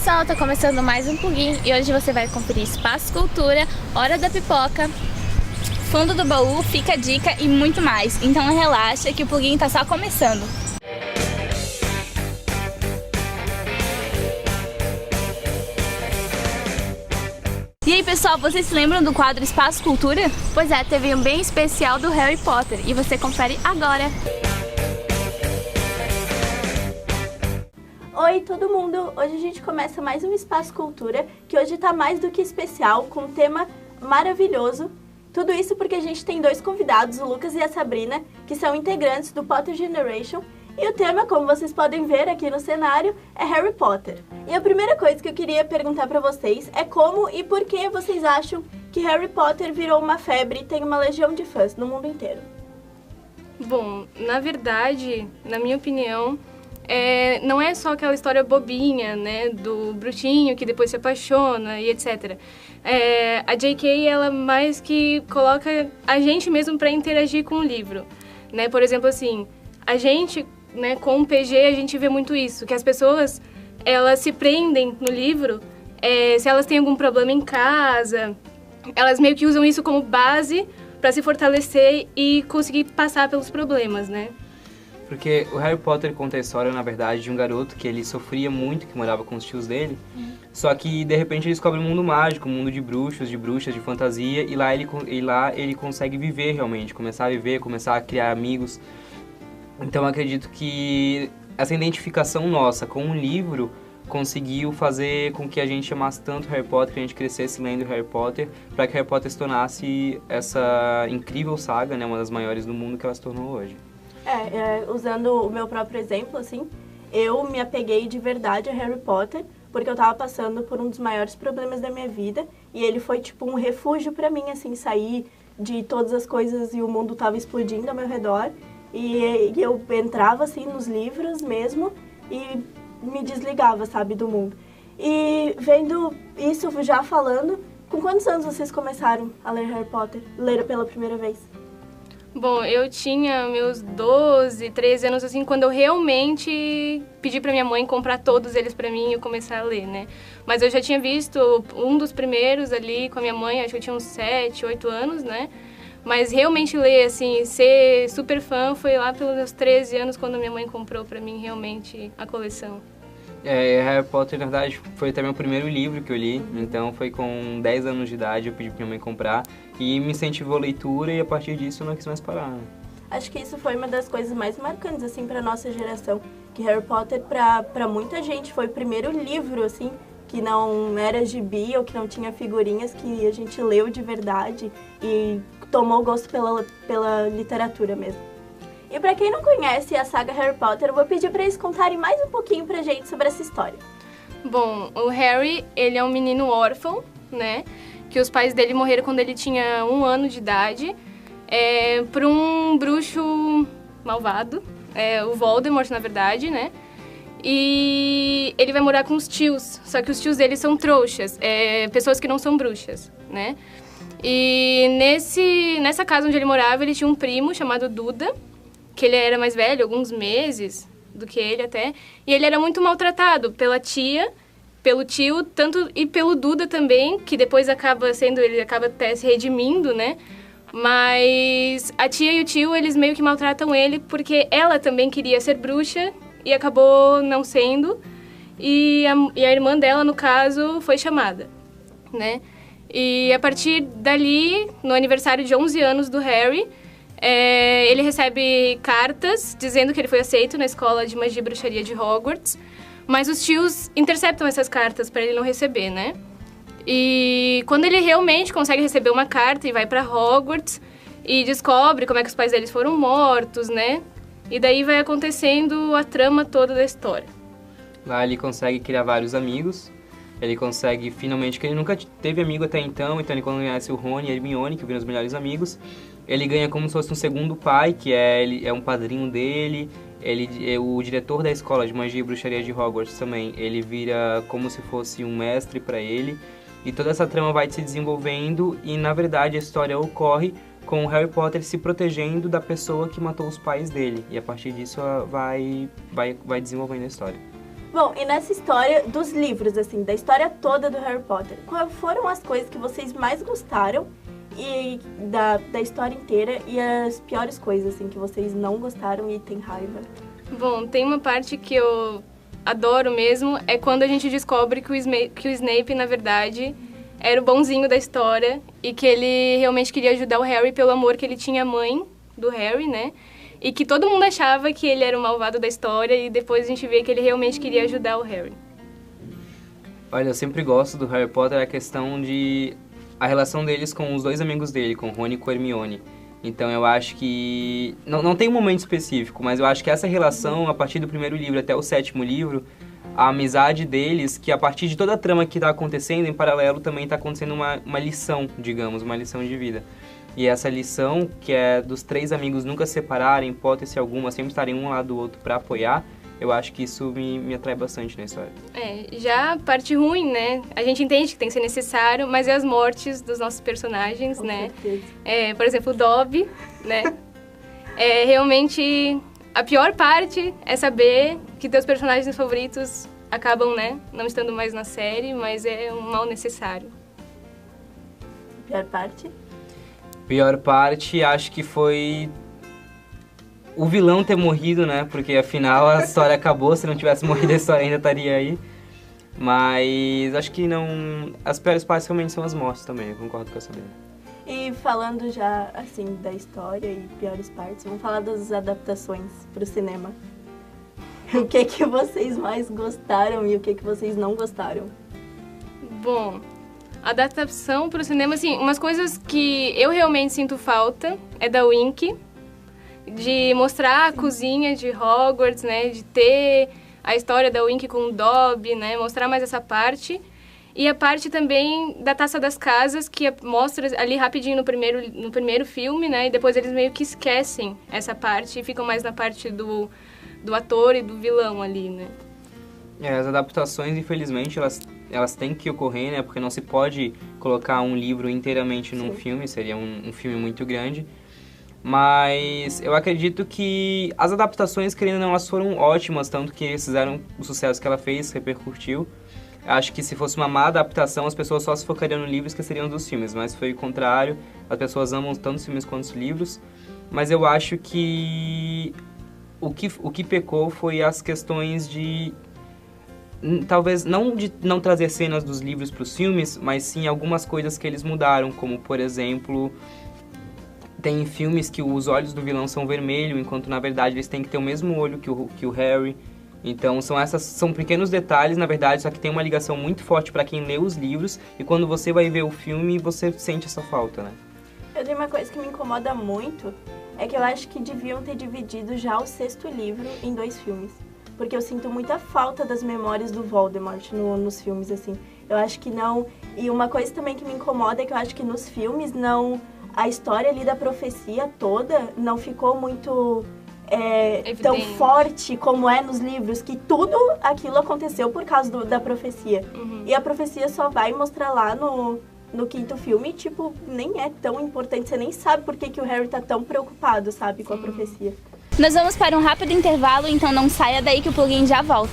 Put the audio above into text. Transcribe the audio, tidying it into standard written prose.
pessoal, tá começando mais um Plugin e hoje você vai conferir Espaço Cultura, Hora da Pipoca, Fundo do Baú, Fica a Dica e muito mais. Então relaxa que o Plugin tá só começando. E aí pessoal, vocês se lembram do quadro Espaço Cultura? Pois é, teve um bem especial do Harry Potter e você confere agora. Oi todo mundo! Hoje a gente começa mais um Espaço Cultura, que hoje tá mais do que especial, com um tema maravilhoso. Tudo isso porque a gente tem dois convidados, o Lucas e a Sabrina, que são integrantes do Potter Generation. E o tema, como vocês podem ver aqui no cenário, é Harry Potter. E a primeira coisa que eu queria perguntar pra vocês é como e por que vocês acham que Harry Potter virou uma febre e tem uma legião de fãs no mundo inteiro? Bom, na verdade, na minha opinião, não é só aquela história bobinha, né, do bruxinho que depois se apaixona e etc. A J.K., ela mais que coloca a gente mesmo para interagir com o livro, né? Por exemplo, assim, a gente, né, com o PG, a gente vê muito isso, que as pessoas, elas se prendem no livro, se elas têm algum problema em casa, elas meio que usam isso como base para se fortalecer e conseguir passar pelos problemas, né? Porque o Harry Potter conta a história, na verdade, de um garoto que ele sofria muito, que morava com os tios dele. Só que, de repente, ele descobre um mundo mágico, um mundo de bruxos, de bruxas, de fantasia. E lá ele consegue viver, realmente. Começar a viver, começar a criar amigos. Então, eu acredito que essa identificação nossa com o livro conseguiu fazer com que a gente amasse tanto Harry Potter, que a gente crescesse lendo Harry Potter, para que Harry Potter se tornasse essa incrível saga, né, uma das maiores do mundo que ela se tornou hoje. Usando o meu próprio exemplo, assim, eu me apeguei de verdade a Harry Potter, porque eu tava passando por um dos maiores problemas da minha vida, e ele foi tipo um refúgio pra mim, assim, sair de todas as coisas e o mundo tava explodindo ao meu redor, e eu entrava, assim, nos livros mesmo e me desligava, sabe, do mundo. E vendo isso já falando, com quantos anos vocês começaram a ler Harry Potter? Leram pela primeira vez? Bom, eu tinha meus 12, 13 anos, assim, quando eu realmente pedi pra minha mãe comprar todos eles pra mim e eu começar a ler, né? Mas eu já tinha visto um dos primeiros ali com a minha mãe, acho que eu tinha uns 7, 8 anos, né? Mas realmente ler, assim, ser super fã foi lá pelos meus 13 anos, quando minha mãe comprou pra mim realmente a coleção. Harry Potter, na verdade, foi até meu primeiro livro que eu li, então foi com 10 anos de idade, eu pedi pra minha mãe comprar e me incentivou a leitura e a partir disso eu não quis mais parar. Acho que isso foi uma das coisas mais marcantes, assim, pra nossa geração, que Harry Potter, pra muita gente, foi o primeiro livro, assim, que não era gibi ou que não tinha figurinhas, que a gente leu de verdade e tomou gosto pela literatura mesmo. E pra quem não conhece a saga Harry Potter, eu vou pedir pra eles contarem mais um pouquinho pra gente sobre essa história. Bom, o Harry, ele é um menino órfão, né? Que os pais dele morreram quando ele tinha 1 ano de idade, por um bruxo malvado, o Voldemort, na verdade, né? E ele vai morar com os tios, só que os tios dele são trouxas, pessoas que não são bruxas, né? E nessa casa onde ele morava, ele tinha um primo chamado Duda, que ele era mais velho, alguns meses do que ele até, e ele era muito maltratado pela tia, pelo tio, tanto e pelo Duda também, que depois ele acaba até se redimindo, né? Mas a tia e o tio, eles meio que maltratam ele porque ela também queria ser bruxa e acabou não sendo, e a irmã dela, no caso, foi chamada, né? E a partir dali, no aniversário de 11 anos do Harry, ele recebe cartas dizendo que ele foi aceito na escola de magia e bruxaria de Hogwarts, mas os tios interceptam essas cartas para ele não receber, né? E quando ele realmente consegue receber uma carta e vai para Hogwarts e descobre como é que os pais deles foram mortos, né? E daí vai acontecendo a trama toda da história. Lá ele consegue criar vários amigos, ele consegue finalmente, que ele nunca teve amigo até então ele conhece o Rony e a Hermione, que viram os melhores amigos. Ele ganha como se fosse um segundo pai, que ele é um padrinho dele. O diretor da escola de magia e bruxaria de Hogwarts também, ele vira como se fosse um mestre para ele. E toda essa trama vai se desenvolvendo e, na verdade, a história ocorre com o Harry Potter se protegendo da pessoa que matou os pais dele. E a partir disso vai desenvolvendo a história. Bom, e nessa história dos livros, assim, da história toda do Harry Potter, quais foram as coisas que vocês mais gostaram e da história inteira e as piores coisas, assim, que vocês não gostaram e têm raiva? Bom, tem uma parte que eu adoro mesmo, é quando a gente descobre que o Snape, na verdade, era o bonzinho da história e que ele realmente queria ajudar o Harry pelo amor que ele tinha à mãe do Harry, né? E que todo mundo achava que ele era o malvado da história e depois a gente vê que ele realmente queria ajudar o Harry. Olha, eu sempre gosto do Harry Potter a questão de... a relação deles com os dois amigos dele, com Rony e com Hermione. Então eu acho que... Não tem um momento específico, mas eu acho que essa relação, a partir do primeiro livro até o 7º livro, a amizade deles, que a partir de toda a trama que está acontecendo, em paralelo também está acontecendo uma lição, digamos, uma lição de vida. E essa lição, que é dos 3 amigos nunca se separarem, hipótese alguma, sempre estarem um lado do outro para apoiar, eu acho que isso me atrai bastante na história. Já a parte ruim, né? A gente entende que tem que ser necessário, mas é as mortes dos nossos personagens, né? Por exemplo, o Dobby, né? Realmente, a pior parte é saber que teus personagens favoritos acabam, né? Não estando mais na série, mas é um mal necessário. Pior parte? Pior parte, acho que foi o vilão ter morrido, né? Porque afinal a história acabou, se não tivesse morrido a história ainda estaria aí. Mas acho que não... As piores partes realmente são as mortes também, eu concordo com essa ideia. E falando já, assim, da história e piores partes, vamos falar das adaptações para o cinema. O que vocês mais gostaram e o que vocês não gostaram? Bom, adaptação para o cinema, assim, umas coisas que eu realmente sinto falta é da Wink, de mostrar a cozinha de Hogwarts, né, de ter a história da Wink com o Dobby, né, mostrar mais essa parte. E a parte também da Taça das Casas, que mostra ali rapidinho no primeiro filme, né, e depois eles meio que esquecem essa parte e ficam mais na parte do ator e do vilão ali, né. As adaptações, infelizmente, elas têm que ocorrer, né? Porque não se pode colocar um livro inteiramente num filme, seria um filme muito grande. Mas eu acredito que as adaptações, querendo ou não, elas foram ótimas, tanto que eles fizeram o sucesso que ela fez, repercutiu. Acho que se fosse uma má adaptação, as pessoas só se focariam no livro e esqueceriam dos filmes, mas foi o contrário, as pessoas amam tanto os filmes quanto os livros. Mas eu acho que o que pecou foi as questões de... Talvez não de não trazer cenas dos livros para os filmes, mas sim algumas coisas que eles mudaram, como, por exemplo, tem filmes que os olhos do vilão são vermelhos, enquanto na verdade eles têm que ter o mesmo olho que o Harry. Então são pequenos detalhes, na verdade, só que tem uma ligação muito forte para quem lê os livros, e quando você vai ver o filme, você sente essa falta, né? Eu tenho uma coisa que me incomoda muito, é que eu acho que deviam ter dividido já o 6º livro em 2 filmes. Porque eu sinto muita falta das memórias do Voldemort nos filmes, assim. Eu acho que não... E uma coisa também que me incomoda é que eu acho que nos filmes não... A história ali da profecia toda não ficou muito tão forte como é nos livros, que tudo aquilo aconteceu por causa da profecia. Uhum. E a profecia só vai mostrar lá no 5º filme, tipo, nem é tão importante. Você nem sabe por que o Harry tá tão preocupado, sabe, com a profecia. Nós vamos para um rápido intervalo, então não saia daí que o plugin já volta.